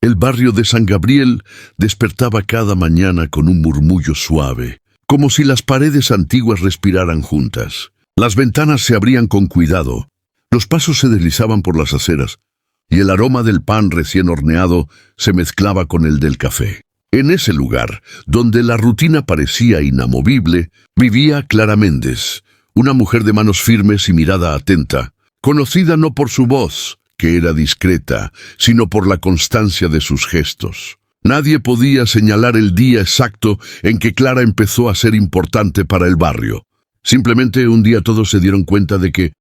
El barrio de San Gabriel despertaba cada mañana con un murmullo suave, como si las paredes antiguas respiraran juntas. Las ventanas se abrían con cuidado, los pasos se deslizaban por las aceras, y el aroma del pan recién horneado se mezclaba con el del café. En ese lugar, donde la rutina parecía inamovible, vivía Clara Méndez, una mujer de manos firmes y mirada atenta, conocida no por su voz, que era discreta, sino por la constancia de sus gestos. Nadie podía señalar el día exacto en que Clara empezó a ser importante para el barrio. Simplemente un día todos se dieron cuenta de que,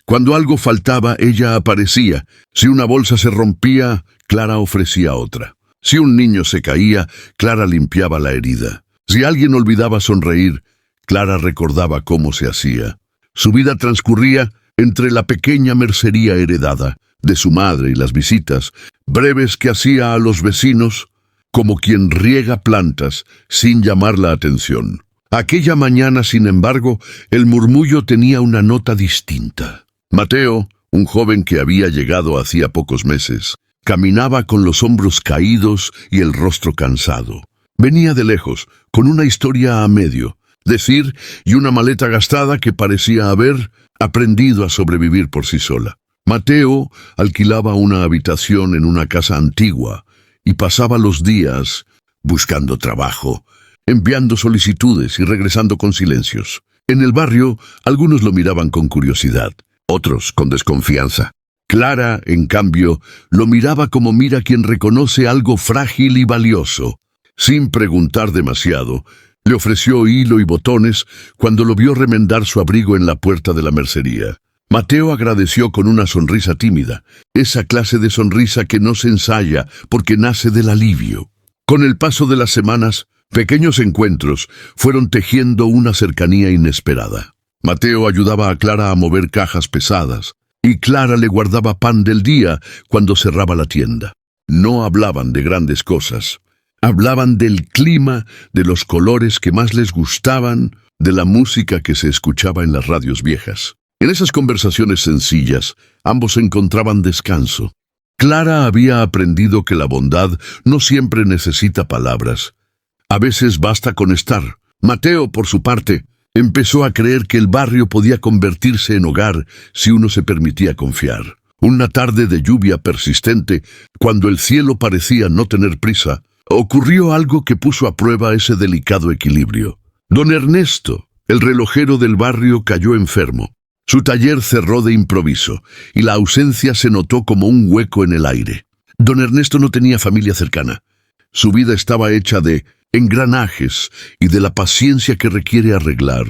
cuando algo faltaba, ella aparecía. Si una bolsa se rompía, Clara ofrecía otra. Si un niño se caía, Clara limpiaba la herida. Si alguien olvidaba sonreír, Clara recordaba cómo se hacía. Su vida transcurría entre la pequeña mercería heredada de su madre y las visitas breves que hacía a los vecinos, como quien riega plantas sin llamar la atención. Aquella mañana, sin embargo, el murmullo tenía una nota distinta. Mateo, un joven que había llegado hacía pocos meses, caminaba con los hombros caídos y el rostro cansado. Venía de lejos, con una historia a medio decir y una maleta gastada que parecía haber aprendido a sobrevivir por sí sola. Mateo alquilaba una habitación en una casa antigua y pasaba los días buscando trabajo, enviando solicitudes y regresando con silencios. En el barrio, algunos lo miraban con curiosidad, otros con desconfianza. Clara, en cambio, lo miraba como mira quien reconoce algo frágil y valioso. Sin preguntar demasiado, le ofreció hilo y botones cuando lo vio remendar su abrigo en la puerta de la mercería. Mateo agradeció con una sonrisa tímida, esa clase de sonrisa que no se ensaya porque nace del alivio. Con el paso de las semanas, pequeños encuentros fueron tejiendo una cercanía inesperada. Mateo ayudaba a Clara a mover cajas pesadas, y Clara le guardaba pan del día cuando cerraba la tienda. No hablaban de grandes cosas. Hablaban del clima, de los colores que más les gustaban, de la música que se escuchaba en las radios viejas. En esas conversaciones sencillas, ambos encontraban descanso. Clara había aprendido que la bondad no siempre necesita palabras. A veces basta con estar. Mateo, por su parte, empezó a creer que el barrio podía convertirse en hogar si uno se permitía confiar. Una tarde de lluvia persistente, cuando el cielo parecía no tener prisa, ocurrió algo que puso a prueba ese delicado equilibrio. Don Ernesto, el relojero del barrio, cayó enfermo. Su taller cerró de improviso, y la ausencia se notó como un hueco en el aire. Don Ernesto no tenía familia cercana. Su vida estaba hecha de engranajes y de la paciencia que requiere arreglar,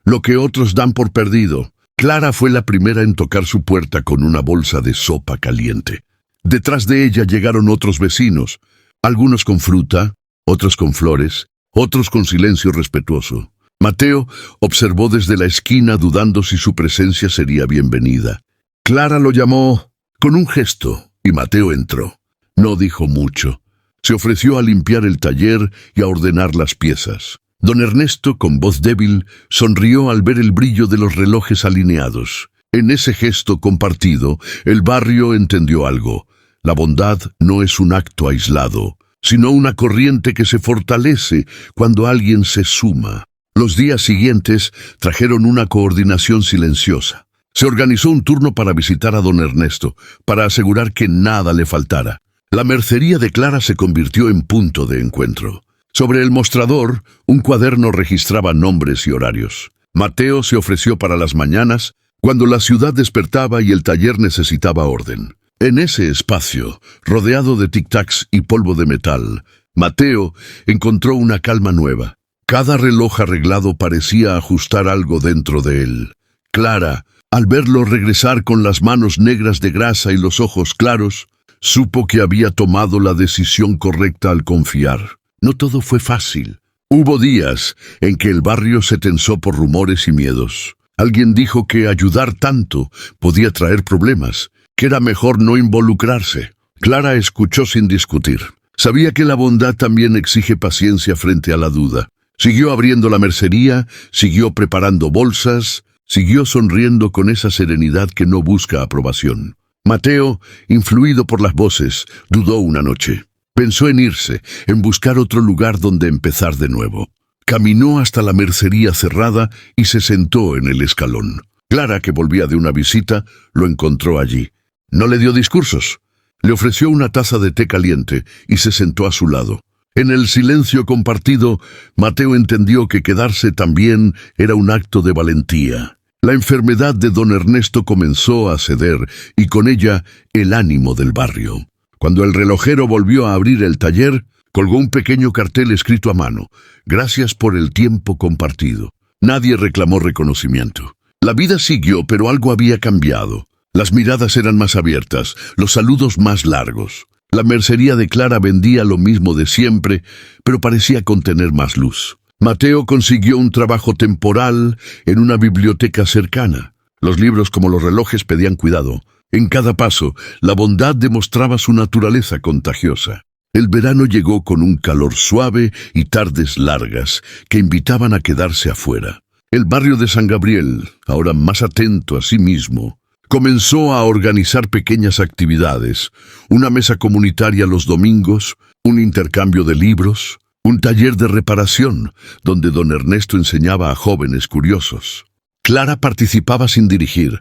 lo que otros dan por perdido. Clara fue la primera en tocar su puerta con una bolsa de sopa caliente. Detrás de ella llegaron otros vecinos, algunos con fruta, otros con flores, otros con silencio respetuoso. Mateo observó desde la esquina dudando si su presencia sería bienvenida. Clara lo llamó con un gesto y Mateo entró. No dijo mucho. Se ofreció a limpiar el taller y a ordenar las piezas. Don Ernesto, con voz débil, sonrió al ver el brillo de los relojes alineados. En ese gesto compartido, el barrio entendió algo. La bondad no es un acto aislado, sino una corriente que se fortalece cuando alguien se suma. Los días siguientes trajeron una coordinación silenciosa. Se organizó un turno para visitar a don Ernesto, para asegurar que nada le faltara. La mercería de Clara se convirtió en punto de encuentro. Sobre el mostrador, un cuaderno registraba nombres y horarios. Mateo se ofreció para las mañanas, cuando la ciudad despertaba y el taller necesitaba orden. En ese espacio, rodeado de tic-tacs y polvo de metal, Mateo encontró una calma nueva. Cada reloj arreglado parecía ajustar algo dentro de él. Clara, al verlo regresar con las manos negras de grasa y los ojos claros, supo que había tomado la decisión correcta al confiar. No todo fue fácil. Hubo días en que el barrio se tensó por rumores y miedos. Alguien dijo que ayudar tanto podía traer problemas, que era mejor no involucrarse. Clara escuchó sin discutir. Sabía que la bondad también exige paciencia frente a la duda. Siguió abriendo la mercería, siguió preparando bolsas, siguió sonriendo con esa serenidad que no busca aprobación. Mateo, influido por las voces, dudó una noche. Pensó en irse, en buscar otro lugar donde empezar de nuevo. Caminó hasta la mercería cerrada y se sentó en el escalón. Clara, que volvía de una visita, lo encontró allí. No le dio discursos. Le ofreció una taza de té caliente y se sentó a su lado. En el silencio compartido, Mateo entendió que quedarse también era un acto de valentía. La enfermedad de don Ernesto comenzó a ceder y con ella el ánimo del barrio. Cuando el relojero volvió a abrir el taller, colgó un pequeño cartel escrito a mano: «Gracias por el tiempo compartido». Nadie reclamó reconocimiento. La vida siguió, pero algo había cambiado. Las miradas eran más abiertas, los saludos más largos. La mercería de Clara vendía lo mismo de siempre, pero parecía contener más luz. Mateo consiguió un trabajo temporal en una biblioteca cercana. Los libros, como los relojes, pedían cuidado. En cada paso, la bondad demostraba su naturaleza contagiosa. El verano llegó con un calor suave y tardes largas que invitaban a quedarse afuera. El barrio de San Gabriel, ahora más atento a sí mismo, comenzó a organizar pequeñas actividades: una mesa comunitaria los domingos, un intercambio de libros, un taller de reparación, donde don Ernesto enseñaba a jóvenes curiosos. Clara participaba sin dirigir.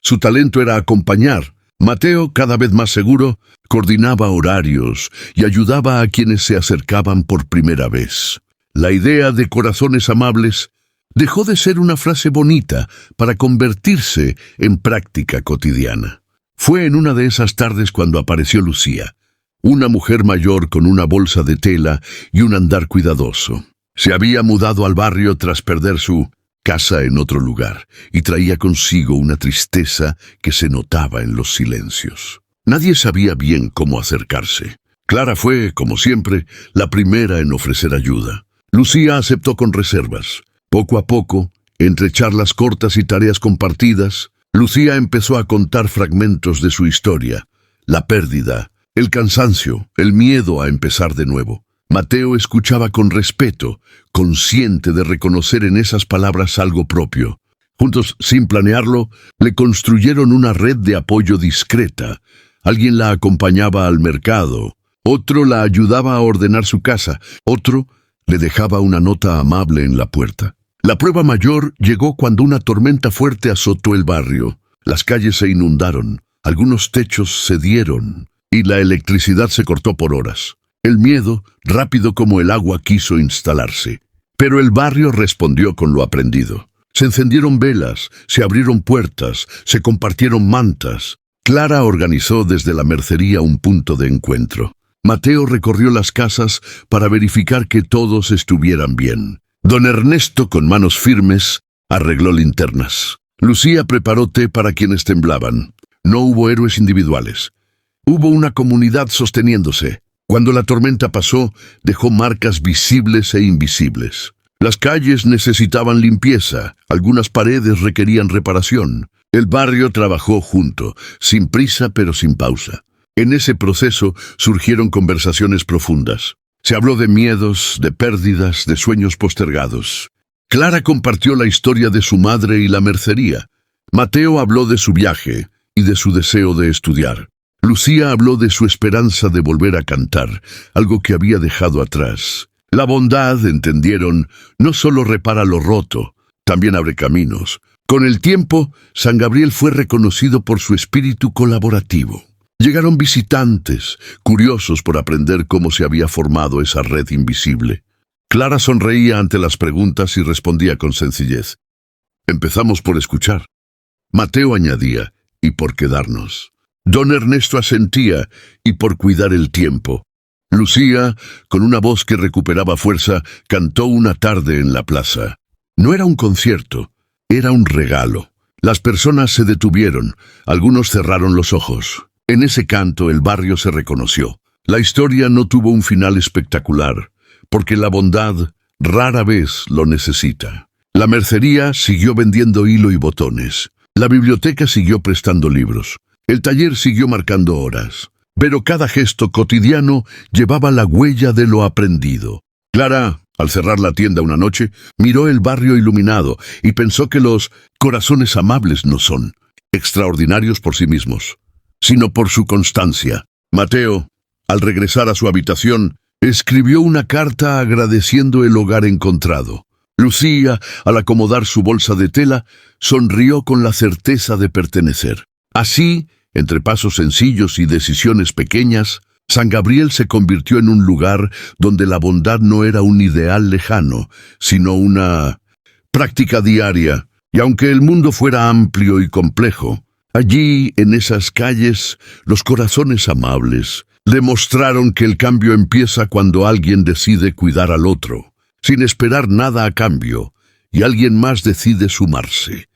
Su talento era acompañar. Mateo, cada vez más seguro, coordinaba horarios y ayudaba a quienes se acercaban por primera vez. La idea de corazones amables dejó de ser una frase bonita para convertirse en práctica cotidiana. Fue en una de esas tardes cuando apareció Lucía, una mujer mayor con una bolsa de tela y un andar cuidadoso. Se había mudado al barrio tras perder su casa en otro lugar y traía consigo una tristeza que se notaba en los silencios. Nadie sabía bien cómo acercarse. Clara fue, como siempre, la primera en ofrecer ayuda. Lucía aceptó con reservas. Poco a poco, entre charlas cortas y tareas compartidas, Lucía empezó a contar fragmentos de su historia: la pérdida, el cansancio, el miedo a empezar de nuevo. Mateo escuchaba con respeto, consciente de reconocer en esas palabras algo propio. Juntos, sin planearlo, le construyeron una red de apoyo discreta. Alguien la acompañaba al mercado, otro la ayudaba a ordenar su casa, otro le dejaba una nota amable en la puerta. La prueba mayor llegó cuando una tormenta fuerte azotó el barrio. Las calles se inundaron, algunos techos cedieron y la electricidad se cortó por horas. El miedo, rápido como el agua, quiso instalarse. Pero el barrio respondió con lo aprendido. Se encendieron velas, se abrieron puertas, se compartieron mantas. Clara organizó desde la mercería un punto de encuentro. Mateo recorrió las casas para verificar que todos estuvieran bien. Don Ernesto, con manos firmes, arregló linternas. Lucía preparó té para quienes temblaban. No hubo héroes individuales. Hubo una comunidad sosteniéndose. Cuando la tormenta pasó, dejó marcas visibles e invisibles. Las calles necesitaban limpieza, algunas paredes requerían reparación. El barrio trabajó junto, sin prisa pero sin pausa. En ese proceso surgieron conversaciones profundas. Se habló de miedos, de pérdidas, de sueños postergados. Clara compartió la historia de su madre y la mercería. Mateo habló de su viaje y de su deseo de estudiar. Lucía habló de su esperanza de volver a cantar, algo que había dejado atrás. La bondad, entendieron, no solo repara lo roto, también abre caminos. Con el tiempo, San Gabriel fue reconocido por su espíritu colaborativo. Llegaron visitantes, curiosos por aprender cómo se había formado esa red invisible. Clara sonreía ante las preguntas y respondía con sencillez: «Empezamos por escuchar». Mateo añadía: «Y por quedarnos». Don Ernesto asentía: «Y por cuidar el tiempo». Lucía, con una voz que recuperaba fuerza, cantó una tarde en la plaza. No era un concierto, era un regalo. Las personas se detuvieron, algunos cerraron los ojos. En ese canto el barrio se reconoció. La historia no tuvo un final espectacular, porque la bondad rara vez lo necesita. La mercería siguió vendiendo hilo y botones. La biblioteca siguió prestando libros. El taller siguió marcando horas. Pero cada gesto cotidiano llevaba la huella de lo aprendido. Clara, al cerrar la tienda una noche, miró el barrio iluminado y pensó que los corazones amables no son extraordinarios por sí mismos. sino por su constancia. Mateo, al regresar a su habitación, escribió una carta agradeciendo el hogar encontrado. Lucía, al acomodar su bolsa de tela, sonrió con la certeza de pertenecer. Así, entre pasos sencillos y decisiones pequeñas, San Gabriel se convirtió en un lugar donde la bondad no era un ideal lejano, sino una práctica diaria. Y aunque el mundo fuera amplio y complejo, allí, en esas calles, los corazones amables demostraron que el cambio empieza cuando alguien decide cuidar al otro, sin esperar nada a cambio, y alguien más decide sumarse.